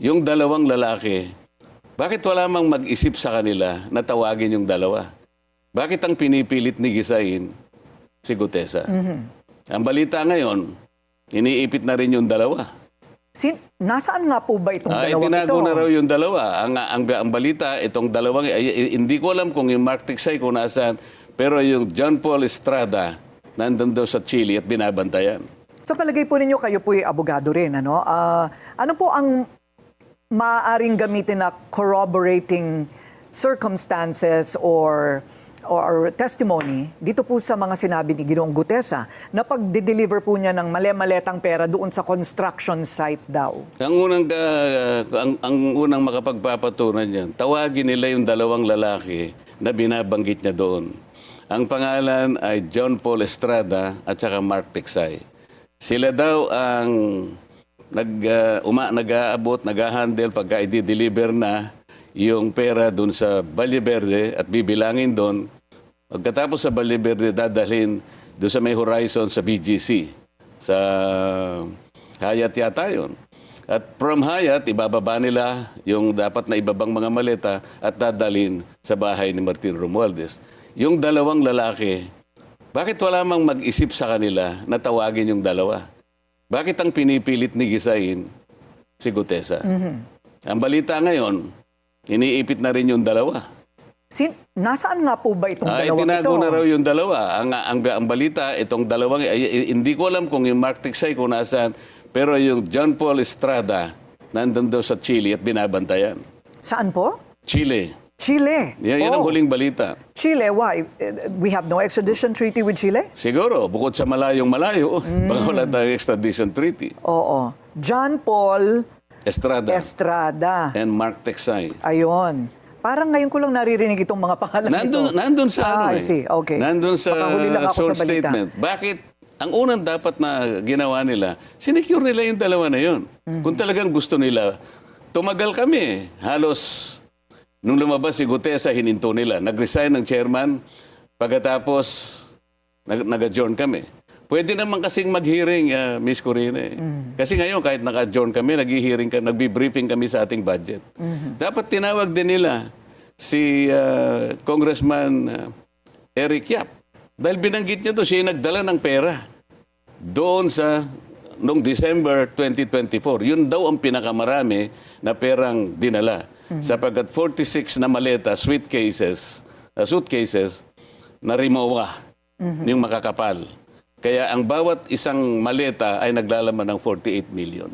yung dalawang lalaki, bakit wala mang mag-isip sa kanila na tawagin yung dalawa? Bakit ang pinipilit ni Gisain si Gutesa? Ang balita ngayon, iniipit na rin yung dalawa. Nasaan nga po ba itong dalawang Itinago ito? na raw yung dalawa. Ang balita, itong dalawang, hindi ko alam kung yung Mark Tiksay kung nasaan, pero yung John Paul Estrada, nandun daw sa Chile at binabantayan. Sa palagay po ninyo, kayo po'y abogado rin, ano? Ano po ang maaaring gamitin na corroborating circumstances or testimony dito po sa mga sinabi ni Ginoong Gutesa na pag-deliver po niya ng mali-maletang pera doon sa construction site daw? Ang unang makapagpapatunan niyan, tawagin nila yung dalawang lalaki na binabanggit niya doon. Ang pangalan ay John Paul Estrada at saka Mark Tiksay. Sila daw ang nag-aabot, nag-handle pagka i-deliver na yung pera doon sa Valle Verde at bibilangin doon. Pagkatapos sa Valle Verde, dadalhin doon sa may horizon sa BGC. Sa Hyatt yata yun. At from Hyatt, ibababa nila yung dapat na ibabang mga maleta at dadalhin sa bahay ni Martin Romualdez. Yung dalawang lalaki, bakit wala mang mag-isip sa kanila na tawagin yung dalawa? Bakit ang pinipilit ni Gisain si Gutesa? Ang balita ngayon, iniipit na rin yung dalawa. Nasaan nga po ba itong dalawang ito? Itinago na raw yung dalawa. Ang balita, itong dalawang, hindi ko alam kung yung Mark Tiksay kung nasaan, pero yung John Paul Estrada, nandun daw sa Chile at binabantayan. Saan po? Chile. Chile. Yan ang huling balita. Chile, why? We have no extradition treaty with Chile? Siguro, bukod sa malayong-malayo, baka wala tayong extradition treaty. Oo. John Paul Estrada. And Mark Tiksay. Ayun. Parang ngayon ko lang naririnig itong mga pangalan ito. Nandun sa I see. Okay. Nandun sa Pakahuli lang ako short sa balita. statement. Bakit? Ang unang dapat na ginawa nila, sinecure nila yung dalawa na yun. Kung talagang gusto nila, tumagal kami. Halos, nung lumabas si Gutesa, hininto nila. Nag-resign ng chairman, pagkatapos nag-adjourn kami. Pwede naman kasing mag-hearing, Miss Corina. Kasi ngayon, kahit naka-adjourn kami, nagbi-briefing kami sa ating budget. Dapat tinawag din nila si Congressman Eric Yap. Dahil binanggit niya to, siya nagdala ng pera doon noong December 2024. Yun daw ang pinakamarami na perang dinala. Sapagkat 46 na maleta, suitcases, na Rimowa, yung makakapal. Kaya ang bawat isang maleta ay naglalaman ng 48 million.